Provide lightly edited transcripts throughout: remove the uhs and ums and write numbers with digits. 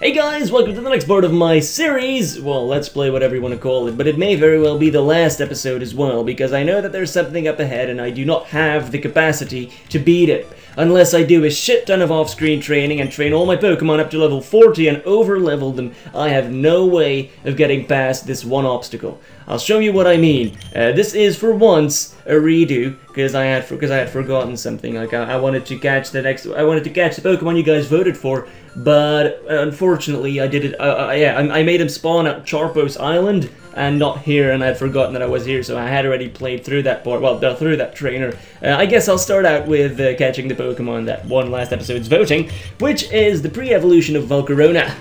Hey guys, welcome to the next part of my series, well, let's play, whatever you want to call it, but it may very well be the last episode as well, because I know that there's something up ahead and I do not have the capacity to beat it, unless I do a shit ton of off-screen training and train all my Pokemon up to level 40 and over-level them. I have no way of getting past this one obstacle. I'll show you what I mean. This is, for once, a redo, because I had forgotten something. Like I wanted to catch the Pokemon you guys voted for, but unfortunately I did it. I made him spawn at Charpos Island and not here, and I had forgotten that I was here, so I had already played through that part. Well, through that trainer. I guess I'll start out with catching the Pokemon that won last episode's voting, which is the pre-evolution of Volcarona.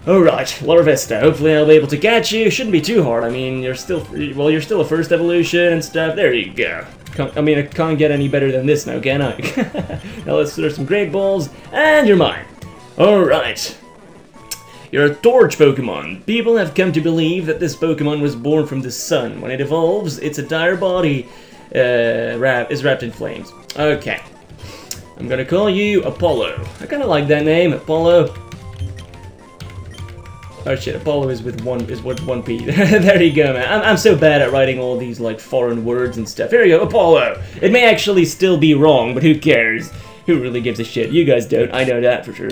Alright, Laura Vista, hopefully I'll be able to catch you. Shouldn't be too hard. I mean, you're still a first evolution and stuff. There you go. I can't get any better than this now, can I? Now let's throw some great balls, and you're mine. Alright. You're a torch Pokemon. People have come to believe that this Pokemon was born from the sun. When it evolves, its entire body is wrapped in flames. Okay. I'm gonna call you Apolo. I kinda like that name, Apolo. Oh shit, Apollo is with one P. There you go, man. I'm so bad at writing all these like foreign words and stuff. Here you go, Apollo. It may actually still be wrong, but who cares? Who really gives a shit? You guys don't. I know that for sure.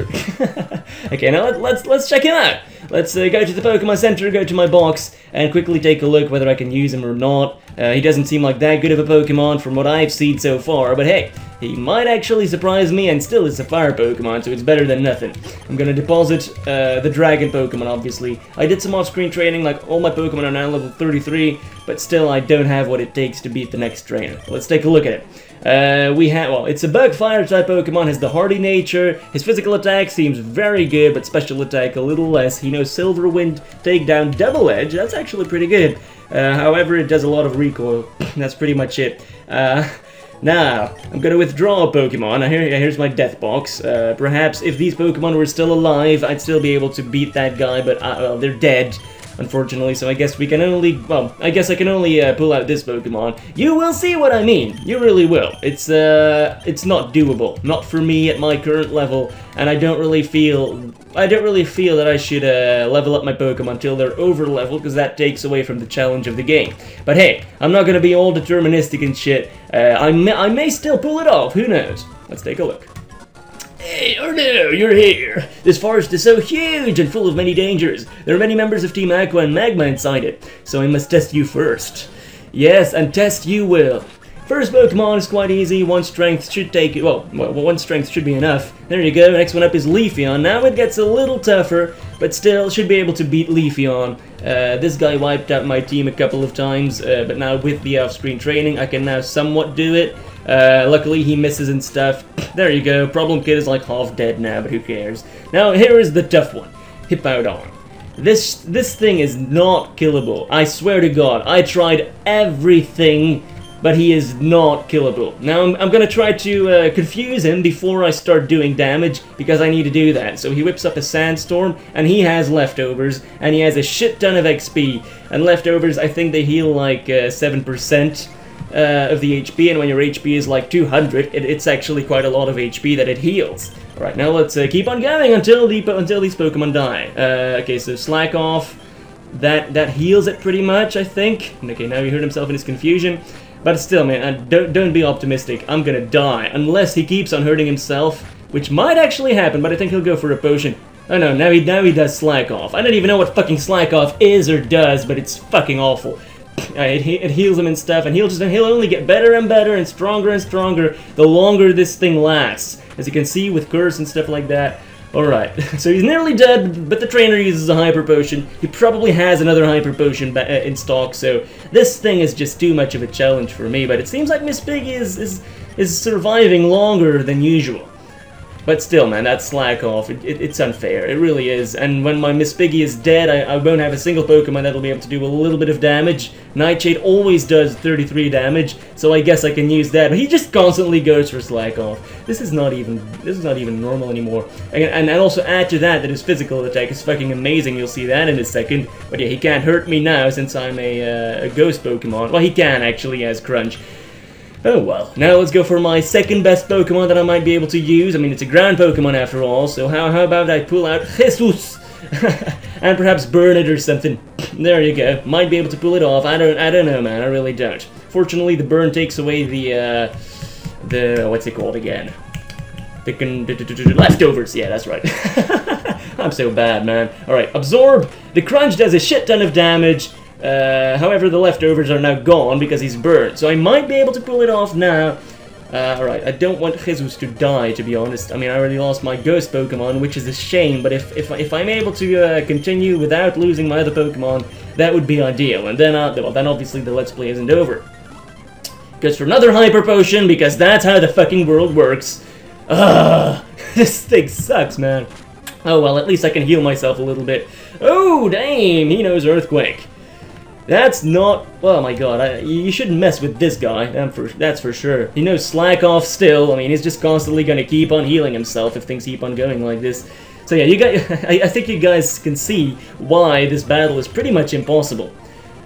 Okay, now let's check him out. Let's go to the Pokemon Center, go to my box, and quickly take a look whether I can use him or not. He doesn't seem like that good of a Pokemon from what I've seen so far, but hey, he might actually surprise me, and still it's a fire Pokemon, so it's better than nothing. I'm gonna deposit the Dragon Pokemon, obviously. I did some off-screen training, like all my Pokemon are now level 33, but still I don't have what it takes to beat the next trainer. Let's take a look at it. It's a bug fire type Pokemon, has the hardy nature, his physical attack seems very good, but special attack a little less. He knows Silver Wind, Takedown, Double Edge, that's actually pretty good. However, it does a lot of recoil. That's pretty much it. Now, I'm gonna withdraw a Pokemon. Here's my death box. Perhaps if these Pokemon were still alive, I'd still be able to beat that guy, but well, they're dead, unfortunately, so I guess we can only, well, I guess I can only pull out this Pokemon. You will see what I mean. You really will. It's not doable. Not for me at my current level, and I don't really feel that I should level up my Pokemon till they're over level, because that takes away from the challenge of the game. But hey, I'm not gonna be all deterministic and shit. I may still pull it off, who knows? Let's take a look. Hey, Arno, you're here! This forest is so huge and full of many dangers. There are many members of Team Aqua and Magma inside it, so I must test you first. Yes, and test you will. First Pokemon is quite easy, one strength should take it, well, one strength should be enough. There you go, next one up is Leafeon. Now it gets a little tougher, but still should be able to beat Leafeon. This guy wiped out my team a couple of times, but now with the off-screen training, I can now somewhat do it. Luckily he misses and stuff. There you go, Problem Kid is like half dead now, but who cares. Now here is the tough one, Hippowdon. This thing is not killable, I swear to God. I tried everything, but he is not killable. Now I'm gonna try to confuse him before I start doing damage, because I need to do that. So he whips up a Sandstorm, and he has leftovers, and he has a shit ton of XP. And leftovers, I think they heal like 7%. Of the HP, and when your HP is like 200, it's actually quite a lot of HP that it heals. Alright, now let's keep on going until these Pokemon die. Okay, so Slack Off, that heals it pretty much, I think. Okay, now he hurt himself in his confusion, but still, man, don't be optimistic. I'm gonna die, unless he keeps on hurting himself, which might actually happen, but I think he'll go for a potion. Oh no, now he does Slack Off. I don't even know what fucking Slack Off is or does, but it's fucking awful. It heals him and stuff, and he'll only get better and better and stronger the longer this thing lasts. As you can see with curse and stuff like that. Alright, so he's nearly dead, but the trainer uses a Hyper Potion. He probably has another Hyper Potion in stock, so this thing is just too much of a challenge for me. But it seems like Miss Piggy is surviving longer than usual. But still, man, that Slack Off, it's unfair. It really is. And when my Miss Piggy is dead, I won't have a single Pokemon that'll be able to do a little bit of damage. Nightshade always does 33 damage, so I guess I can use that. But he just constantly goes for Slack Off. This is not even normal anymore. And also add to that his physical attack is fucking amazing. You'll see that in a second. But yeah, he can't hurt me now since I'm a ghost Pokemon. Well, he can actually, as Crunch. Oh well. Now let's go for my second best Pokemon that I might be able to use. I mean, it's a ground Pokemon after all, so how about I pull out Jesus? And perhaps burn it or something. There you go. Might be able to pull it off. I don't know, man. I really don't. Fortunately, the burn takes away the what's it called again? The leftovers. Yeah, that's right. I'm so bad, man. Alright, absorb. The crunch does a shit ton of damage. However, the leftovers are now gone because he's burned. So I might be able to pull it off now. Alright, I don't want Jesus to die, to be honest. I mean, I already lost my ghost Pokemon, which is a shame, but if I'm able to continue without losing my other Pokemon, that would be ideal. And then, well, then obviously the Let's Play isn't over. Goes for another Hyper Potion, because that's how the fucking world works. Ugh, this thing sucks, man. Oh well, at least I can heal myself a little bit. Oh, damn, he knows Earthquake. That's not... Oh my god, you shouldn't mess with this guy, that's for sure. He knows Slack Off still. I mean, he's just constantly gonna keep on healing himself if things keep on going like this. So yeah, you guys, I think you guys can see why this battle is pretty much impossible.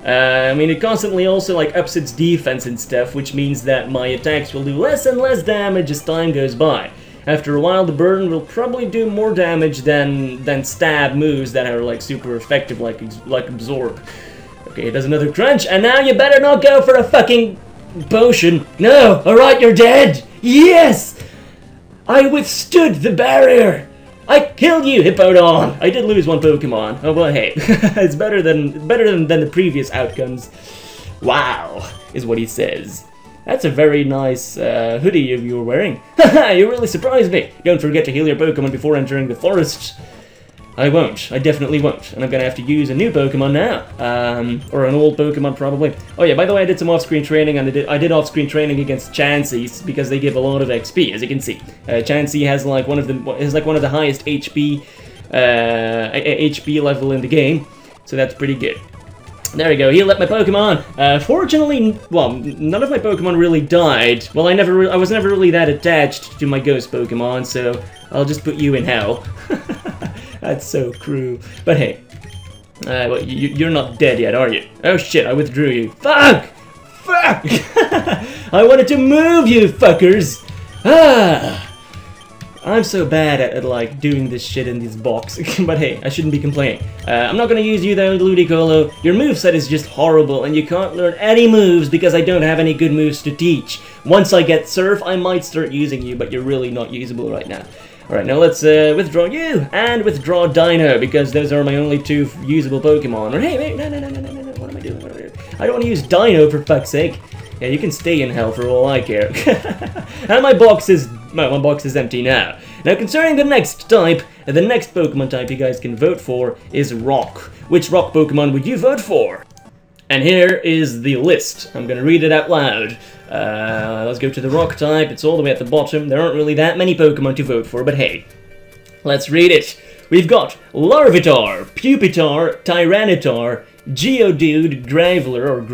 I mean, it constantly also, like, ups its defense and stuff, which means that my attacks will do less and less damage as time goes by. After a while, the burn will probably do more damage than stab moves that are, like, super effective, like Absorb. Okay, it does another crunch, and now you better not go for a fucking potion. No! Alright, you're dead! Yes! I withstood the barrier! I killed you, Hippodon! I did lose one Pokemon. Oh, well, hey. It's better than the previous outcomes. Wow, is what he says. That's a very nice hoodie you're wearing. Haha, you really surprised me. Don't forget to heal your Pokemon before entering the forest. I won't. I definitely won't. And I'm gonna have to use a new Pokemon now. Or an old Pokemon, probably. Oh yeah, by the way, I did some off-screen training, and I did off-screen training against Chanseys, because they give a lot of XP, as you can see. Chansey has like one of the highest HP level in the game, so that's pretty good. There we go, heal up my Pokemon. Fortunately, well, none of my Pokemon really died. Well, I was never really that attached to my ghost Pokemon, so I'll just put you in hell. That's so cruel. But hey, well, you're not dead yet, are you? Oh shit, I withdrew you. Fuck! Fuck! I wanted to move you, fuckers! Ah! I'm so bad at like, doing this shit in this box. But hey, I shouldn't be complaining. I'm not gonna use you though, Ludicolo. Your moveset is just horrible, and you can't learn any moves because I don't have any good moves to teach. Once I get Surf, I might start using you, but you're really not usable right now. Alright, now let's withdraw you, and withdraw Dino, because those are my only two usable Pokemon. Or hey, wait, no, what am I doing? I don't want to use Dino, for fuck's sake. Yeah, you can stay in hell for all I care. And my box is empty now. Now, concerning the next type, the next Pokemon type you guys can vote for is Rock. Which Rock Pokemon would you vote for? And here is the list. I'm gonna read it out loud. Let's go to the Rock type. It's all the way at the bottom. There aren't really that many Pokemon to vote for, but hey. Let's read it. We've got Larvitar, Pupitar, Tyranitar, Geodude, Graveler,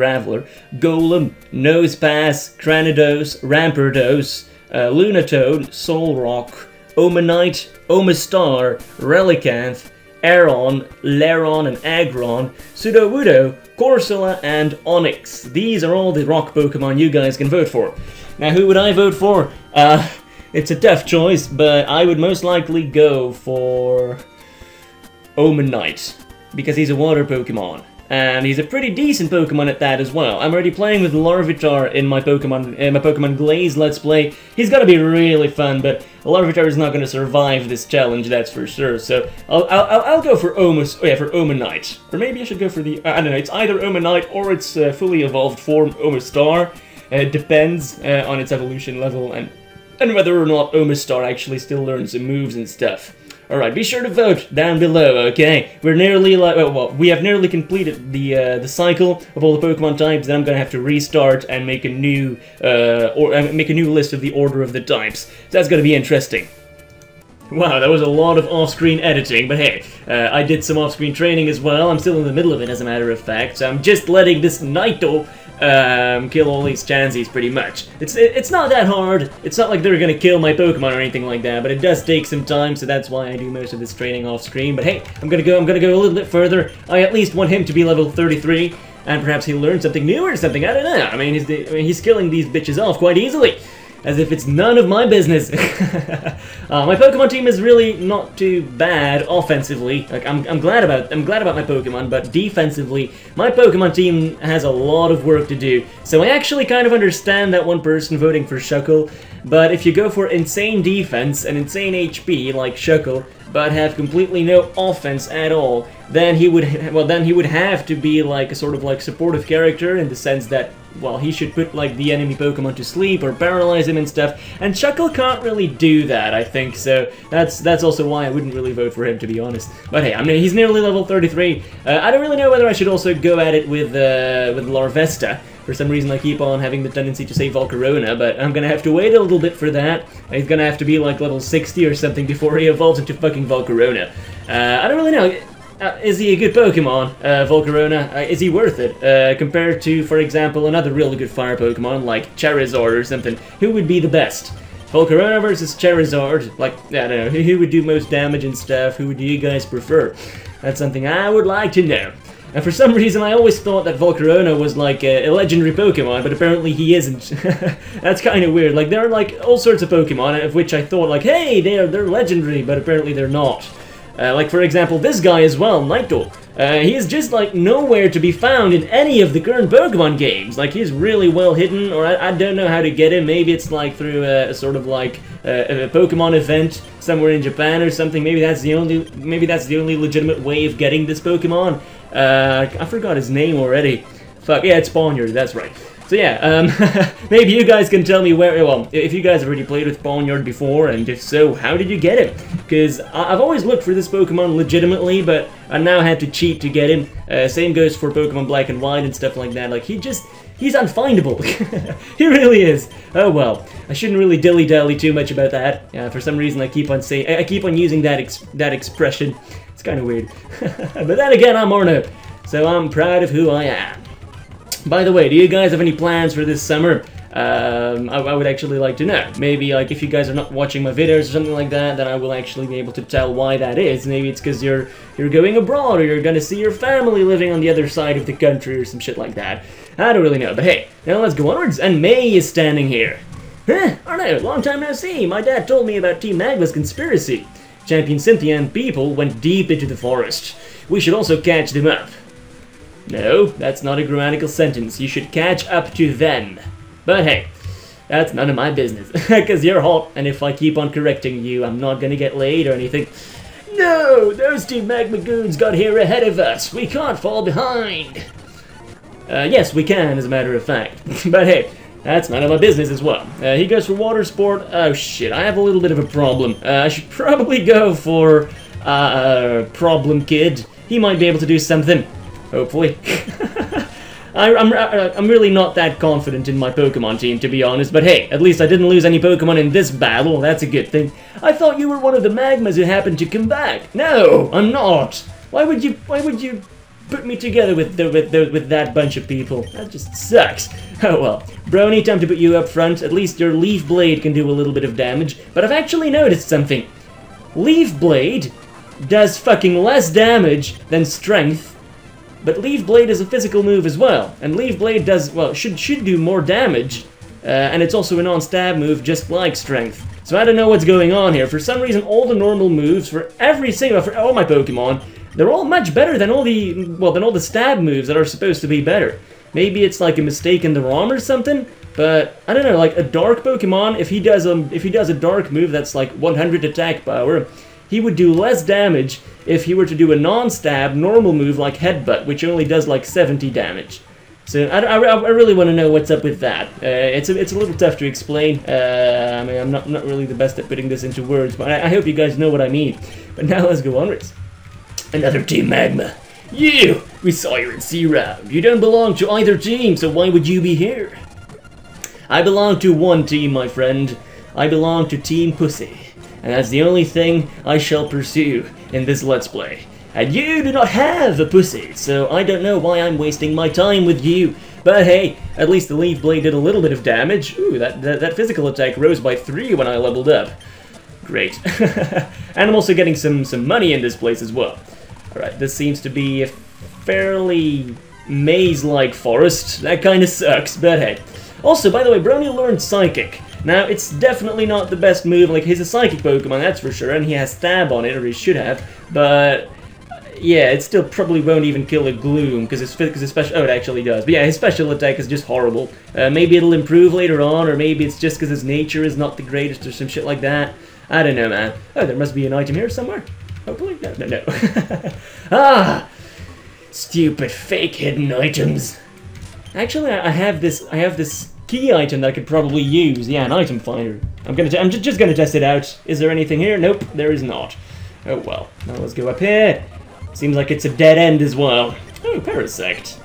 Golem, Nosepass, Cranidos, Rampardos, Lunatoad, Solrock, Omanite, Omastar, Relicanth, Aeron, Lairon, and Aggron, Sudowoodo, Corsola, and Onyx. These are all the rock Pokemon you guys can vote for. Now, who would I vote for? It's a tough choice, but I would most likely go for Omanite, because he's a water Pokemon. And he's a pretty decent Pokemon at that as well. I'm already playing with Larvitar in my Pokemon Glaze Let's Play. He's gonna be really fun, but Larvitar is not gonna survive this challenge, that's for sure. So I'll go for Omanite, or maybe I should go for the I don't know. It's either Omanite or its fully evolved form Omastar. It depends on its evolution level and whether or not Omastar actually still learns some moves and stuff. Alright, be sure to vote down below, okay? We're nearly we have nearly completed the cycle of all the Pokemon types. Then I'm gonna have to restart and make a new make a new list of the order of the types. So that's gonna be interesting. Wow, that was a lot of off-screen editing, but hey, I did some off-screen training as well. I'm still in the middle of it, as a matter of fact. So I'm just letting this Naito kill all these Chanseys, pretty much. It's not that hard. It's not like they're gonna kill my Pokemon or anything like that, but it does take some time, so that's why I do most of this training off-screen. But hey, I'm gonna go a little bit further. I at least want him to be level 33. and perhaps he'll learn something new or something, I don't know. I mean, he's killing these bitches off quite easily, as if it's none of my business. My Pokemon team is really not too bad offensively. Like, I'm glad about my Pokemon, but defensively, my Pokemon team has a lot of work to do. So I actually kind of understand that one person voting for Shuckle, but if you go for insane defense and insane HP like Shuckle, but have completely no offense at all, then he would have to be like a sort of like supportive character in the sense that, well, he should put like the enemy Pokemon to sleep or paralyze him and stuff, and Shuckle can't really do that, I think, so that's also why I wouldn't really vote for him, to be honest. But hey, I mean, he's nearly level 33. I don't really know whether I should also go at it with Larvesta. For some reason I keep on having the tendency to say Volcarona, but I'm gonna have to wait a little bit for that. He's gonna have to be like level 60 or something before he evolves into fucking Volcarona. I don't really know. Is he a good Pokemon, Volcarona? Is he worth it? Compared to, for example, another really good fire Pokemon like Charizard or something, who would be the best? Volcarona versus Charizard, like, I don't know, who would do most damage and stuff? Who do you guys prefer? That's something I would like to know. And for some reason, I always thought that Volcarona was like a legendary Pokemon, but apparently he isn't. That's kind of weird. Like, there are like all sorts of Pokemon of which I thought like, hey, they're legendary, but apparently they're not. Like, for example, this guy as well, Naito. He is just, like, nowhere to be found in any of the current Pokemon games. Like, he's really well hidden, or I don't know how to get him. Maybe it's, like, through a sort of, like, a Pokemon event somewhere in Japan or something. Maybe that's the only legitimate way of getting this Pokemon. I forgot his name already. Fuck, yeah, it's Pawniard, that's right. So yeah, maybe you guys can tell me where, well, if you guys have already played with Pawniard before, and if so, how did you get him? Because I've always looked for this Pokemon legitimately, but I now had to cheat to get him. Same goes for Pokemon Black and White and stuff like that. Like, he's unfindable. He really is. Oh well, I shouldn't really dilly-dally too much about that. For some reason, I keep on using that expression. It's kind of weird. But then again, I'm Orno, so I'm proud of who I am. By the way, do you guys have any plans for this summer? I would actually like to know. Maybe, like, if you guys are not watching my videos or something like that, then I will actually be able to tell why that is. Maybe it's because you're going abroad, or you're gonna see your family living on the other side of the country, or some shit like that. I don't really know, but hey, now let's go onwards, and May is standing here. Huh, Arno, long time no see. My dad told me about Team Magma's conspiracy. Champion Cynthia and people went deep into the forest. We should also catch them up. No, that's not a grammatical sentence. You should catch up to them. But hey, that's none of my business, because you're hot, and if I keep on correcting you, I'm not gonna get laid or anything. No, those two Magma goons got here ahead of us. We can't fall behind. Yes, we can, as a matter of fact. But hey, that's none of my business as well. He goes for water sport. Oh shit, I have a little bit of a problem. I should probably go for Problem Kid. He might be able to do something. Hopefully. I'm really not that confident in my Pokemon team, to be honest, but hey, at least I didn't lose any Pokemon in this battle. That's a good thing. I thought you were one of the Magmas who happened to come back. No, I'm not. Why would you put me together with that bunch of people? That just sucks. Oh well. Brony, time to put you up front. At least your Leaf Blade can do a little bit of damage, but I've actually noticed something. Leaf Blade does fucking less damage than Strength, but Leaf Blade is a physical move as well, and Leaf Blade does, well, should do more damage, and it's also a non-stab move just like Strength. So I don't know what's going on here. For some reason, all the normal moves for all my Pokemon, they're all much better than all the stab moves that are supposed to be better. Maybe it's like a mistake in the ROM or something, but I don't know, like a dark Pokemon, if he does a dark move that's like 100 attack power, he would do less damage if he were to do a non-stab normal move like Headbutt, which only does like 70 damage. So I really want to know what's up with that. It's a little tough to explain. I mean, I'm not really the best at putting this into words, but I hope you guys know what I mean. But now let's go onwards. Another Team Magma. You! We saw you in C-Round. You don't belong to either team, so why would you be here? I belong to one team, my friend. I belong to Team Pussy. And that's the only thing I shall pursue in this Let's Play. And you do not have a pussy, so I don't know why I'm wasting my time with you. But hey, at least the Leaf Blade did a little bit of damage. Ooh, that physical attack rose by 3 when I leveled up. Great. And I'm also getting some money in this place as well. Alright, this seems to be a fairly maze-like forest. That kind of sucks, but hey. Also, by the way, Brony learned Psychic. Now, it's definitely not the best move. Like, he's a Psychic Pokemon, that's for sure, and he has Stab on it, or he should have. But yeah, it still probably won't even kill a Gloom, because his special... Oh, it actually does. But yeah, his special attack is just horrible. Maybe it'll improve later on, or maybe it's just because his nature is not the greatest, or some shit like that. I don't know, man. Oh, there must be an item here somewhere. Hopefully? No. Ah! Stupid fake hidden items. Actually, I have this key item that I could probably use. Yeah, an item finder. I'm just gonna test it out. Is there anything here? Nope, there is not. Oh well. Now let's go up here. Seems like it's a dead end as well. Oh, Parasect.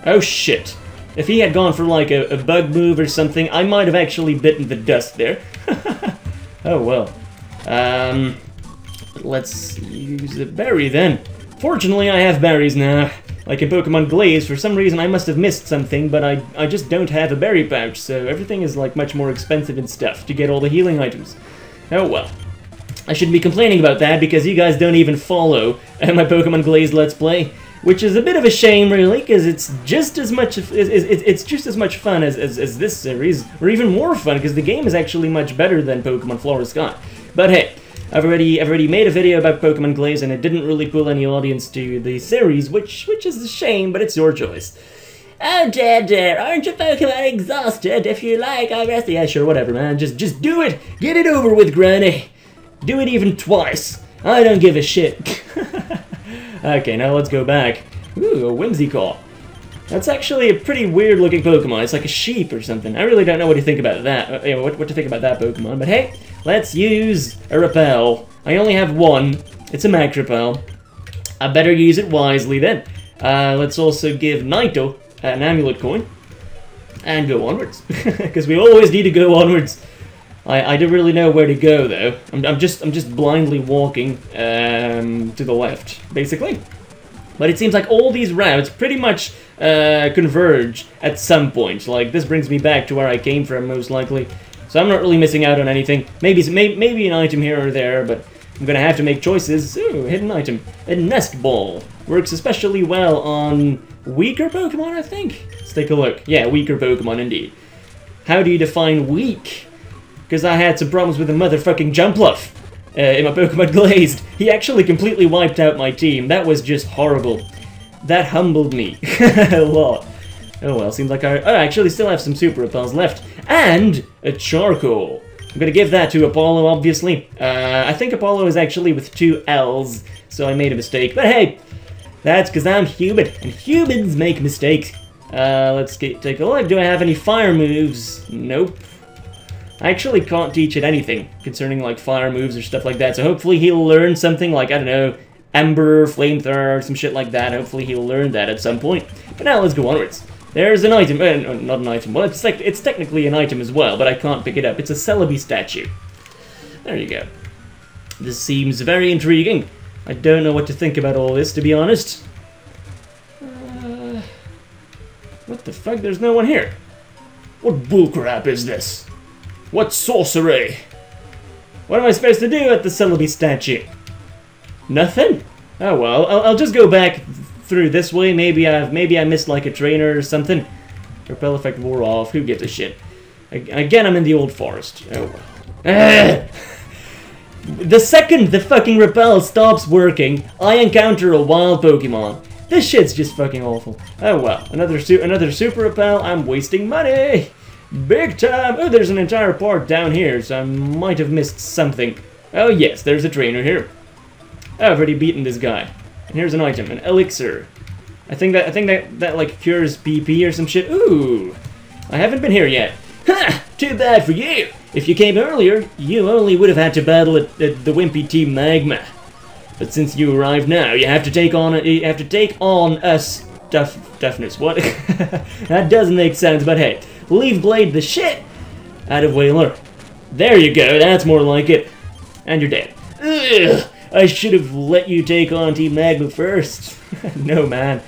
Oh shit. If he had gone for like a bug move or something, I might have actually bitten the dust there. Oh well. Let's use the berry then. Fortunately, I have berries now. Like in Pokemon Glaze, for some reason I must have missed something, but I just don't have a berry pouch, so everything is like much more expensive and stuff to get all the healing items. Oh well. I shouldn't be complaining about that because you guys don't even follow my Pokemon Glaze Let's Play, which is a bit of a shame really, because it's just as much fun as this series, or even more fun because the game is actually much better than Pokemon Flora Sky. But hey, I've already made a video about Pokemon Glaze and it didn't really pull any audience to the series, which is a shame, but it's your choice. Oh dear, aren't your Pokemon exhausted? If you like, I'll rest. Yeah, sure, whatever, man. Just do it. Get it over with, Granny. Do it even twice. I don't give a shit. Okay, now let's go back. Ooh, a Whimsicott. That's actually a pretty weird looking Pokemon. It's like a sheep or something. I really don't know what to think about that. What to think about that Pokemon. But hey, let's use a Repel. I only have one. It's a Max Repel. I better use it wisely then. Let's also give Naito an Amulet Coin. And go onwards. Because we always need to go onwards. I don't really know where to go though. I'm just blindly walking to the left, basically. But it seems like all these routes pretty much converge at some point. Like this brings me back to where I came from, most likely. So I'm not really missing out on anything. Maybe an item here or there, but I'm gonna have to make choices. Ooh, hidden item. A Nest Ball works especially well on weaker Pokemon, I think. Let's take a look. Yeah, weaker Pokemon indeed. How do you define weak? Because I had some problems with the motherfucking Jumpluff in my Pokemon Glazed. He actually completely wiped out my team. That was just horrible. That humbled me a lot. Oh well, seems like I actually still have some Super Repels left. And a Charcoal. I'm gonna give that to Apolo, obviously. I think Apolo is actually with 2 L's, so I made a mistake. But hey, that's because I'm human, and humans make mistakes. Let's take a look. Do I have any fire moves? Nope. I actually can't teach it anything concerning like fire moves or stuff like that, so hopefully he'll learn something like, I don't know, Ember, Flamethrower, some shit like that. Hopefully he'll learn that at some point. But now let's go onwards. There's an item, not an item, well it's technically an item as well, but I can't pick it up. It's a Celebi statue. There you go. This seems very intriguing. I don't know what to think about all this, to be honest. What the fuck? There's no one here. What bullcrap is this? What sorcery? What am I supposed to do at the Celebi statue? Nothing? Oh well, I'll just go back through this way. Maybe I missed like a trainer or something. Repel effect wore off. Who gives a shit? Again, I'm in the old forest. Oh well. The second the fucking repel stops working, I encounter a wild Pokemon. This shit's just fucking awful. Oh well, another super repel. I'm wasting money. Big time! Oh, there's an entire part down here, so I might have missed something. Oh yes, there's a trainer here. Oh, I've already beaten this guy. And here's an item, an elixir. I think that like cures PP or some shit. Ooh, I haven't been here yet. Ha! Too bad for you. If you came earlier, you only would have had to battle at the wimpy Team Magma. But since you arrived now, you have to take on us toughness. What? That doesn't make sense, but hey. Leave Blade the shit out of Whaler. There you go, that's more like it. And you're dead. Ugh, I should have let you take on Team Magma first. No man.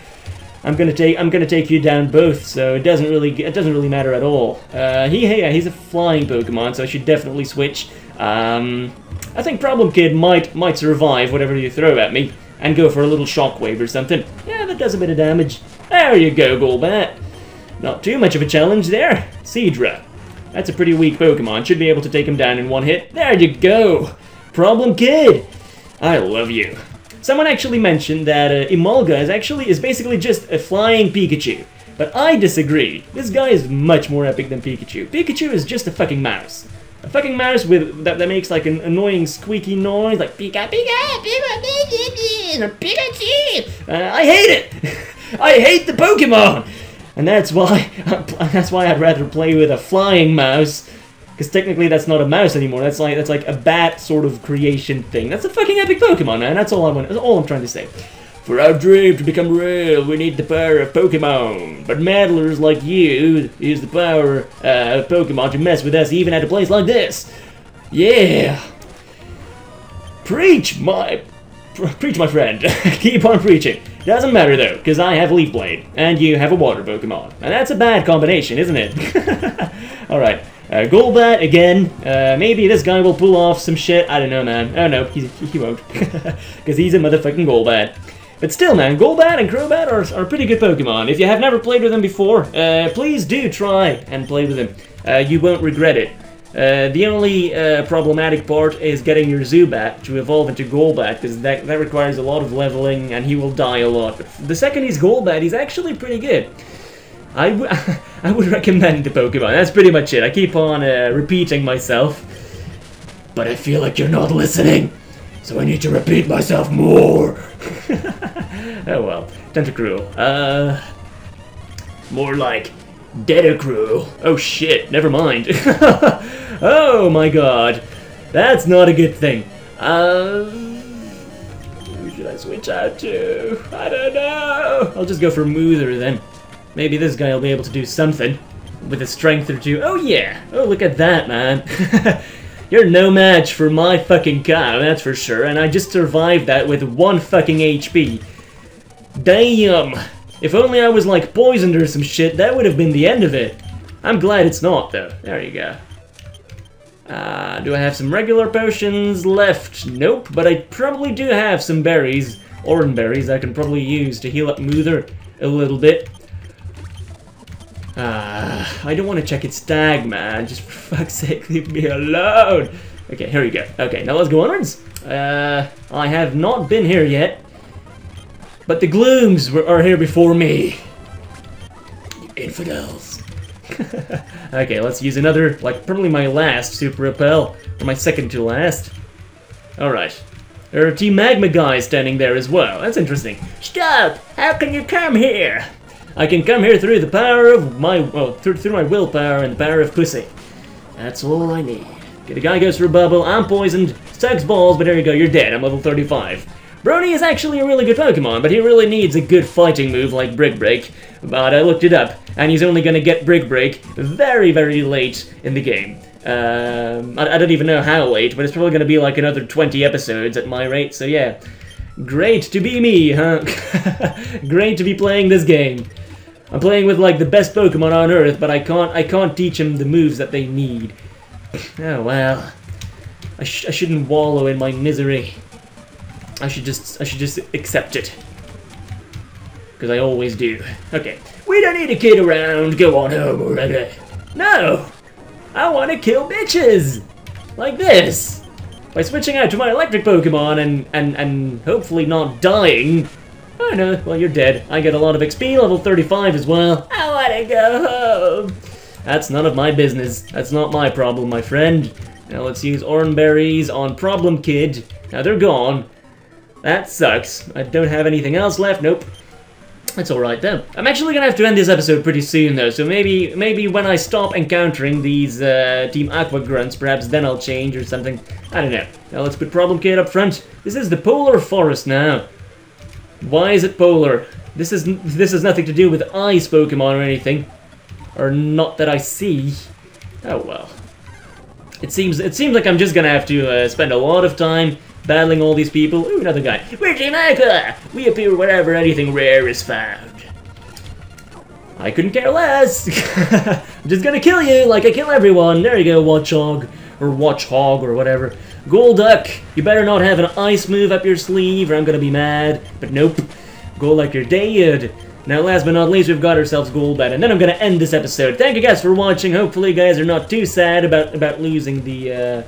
I'm gonna take you down both, so it doesn't really matter at all. He's a flying Pokemon, so I should definitely switch. I think Problem Kid might survive whatever you throw at me, and go for a little shockwave or something. Yeah, that does a bit of damage. There you go, Golbat. Not too much of a challenge there. Seadra. That's a pretty weak Pokemon. Should be able to take him down in one hit. There you go. Problem Kid. I love you. Someone actually mentioned that Emolga is basically just a flying Pikachu. But I disagree. This guy is much more epic than Pikachu. Pikachu is just a fucking mouse. A fucking mouse that makes like an annoying squeaky noise, like Pika Pika Pika Pika Pikachu. I hate it. I hate the Pokemon, and that's why I'd rather play with a flying mouse, because technically that's not a mouse anymore. That's like a bat sort of creation thing. That's a fucking epic Pokemon, man. That's all I want. That's all I'm trying to say. For our dream to become real, we need the power of Pokemon. But meddlers like you use the power of Pokemon to mess with us even at a place like this. Yeah. Preach, my friend. Keep on preaching. Doesn't matter though, because I have Leaf Blade, and you have a water Pokemon. And that's a bad combination, isn't it? Alright. Golbat again. Maybe this guy will pull off some shit. I don't know, man. Oh no, he won't. Because he's a motherfucking Golbat. But still, man, Golbat and Crobat are pretty good Pokemon. If you have never played with them before, please do try and play with them. You won't regret it. The only problematic part is getting your Zubat to evolve into Golbat, because that requires a lot of leveling and he will die a lot. But the second he's Golbat, he's actually pretty good. I would recommend the Pokemon. That's pretty much it. I keep on repeating myself, but I feel like you're not listening, so I need to repeat myself more. Oh well, Tentacruel. More like Dedacruel. Oh shit, never mind. Oh my god, that's not a good thing. Who should I switch out to? I don't know. I'll just go for Moother then. Maybe this guy will be able to do something with a strength or two. Oh yeah! Oh, look at that, man. You're no match for my fucking cow, that's for sure, and I just survived that with 1 fucking HP. Damn! If only I was like poisoned or some shit, that would have been the end of it. I'm glad it's not, though. There you go. Do I have some regular potions left? Nope, but I probably do have some berries, orange berries, I can probably use to heal up Moother a little bit. I don't want to check its tag, man. Just for fuck's sake, leave me alone. Okay, here we go. Okay, now let's go onwards. I have not been here yet, but the Glooms are here before me. You infidels. Okay, let's use another, like, probably my last Super Repel, or my second to last. Alright. There are Team Magma guys standing there as well. That's interesting. Stop! How can you come here? I can come here through the power of my, well, through my willpower and the power of pussy. That's all I need. Okay, the guy goes for a bubble, I'm poisoned, sucks balls, but there you go, you're dead, I'm level 35. Brony is actually a really good Pokemon, but he really needs a good fighting move like Brick Break. But I looked it up, and he's only gonna get Brick Break very, very late in the game. I don't even know how late, but it's probably gonna be like another 20 episodes at my rate, so yeah. Great to be me, huh? Great to be playing this game. I'm playing with like the best Pokemon on Earth, but I can't teach them the moves that they need. Oh well. I shouldn't wallow in my misery. I should just accept it. Because I always do. Okay. We don't need to kid around. Go on home already. No! I want to kill bitches! Like this! By switching out to my electric Pokemon and hopefully not dying. Oh no, well you're dead. I get a lot of XP, level 35 as well. I want to go home! That's none of my business. That's not my problem, my friend. Now let's use orange berries on Problem Kid. Now they're gone. That sucks. I don't have anything else left. Nope. That's alright though. I'm actually gonna have to end this episode pretty soon though, so maybe when I stop encountering these Team Aqua Grunts, perhaps then I'll change or something. I don't know. Now let's put Problem Kid up front. This is the Polar Forest now. Why is it polar? This is nothing to do with ice Pokemon or anything. Or not that I see. Oh well. It seems like I'm just gonna have to spend a lot of time battling all these people. Ooh, another guy. We're Team Aqua! We appear wherever anything rare is found. I couldn't care less. I'm just gonna kill you like I kill everyone. There you go, Watchog. Or Watchhog or whatever. Golduck, you better not have an ice move up your sleeve or I'm gonna be mad. But nope. Go like you're dead. Now, last but not least, we've got ourselves Golbat, and then I'm gonna end this episode. Thank you guys for watching. Hopefully you guys are not too sad about losing the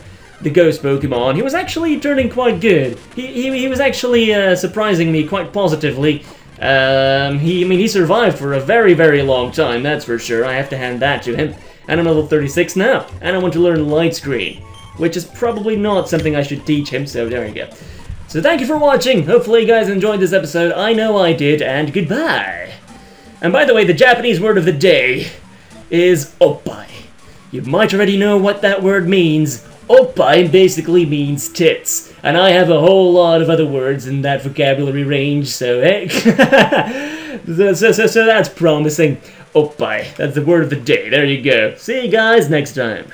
ghost Pokemon. He was actually turning quite good. He was actually surprising me quite positively. He survived for a very, very long time, that's for sure. I have to hand that to him. And I'm level 36 now, and I want to learn Light Screen, which is probably not something I should teach him, so there you go. So thank you for watching. Hopefully you guys enjoyed this episode. I know I did, and goodbye. And by the way, the Japanese word of the day is oppai. You might already know what that word means. Oppai basically means tits, and I have a whole lot of other words in that vocabulary range, so hey. so that's promising. Oppai, that's the word of the day. There you go. See you guys next time.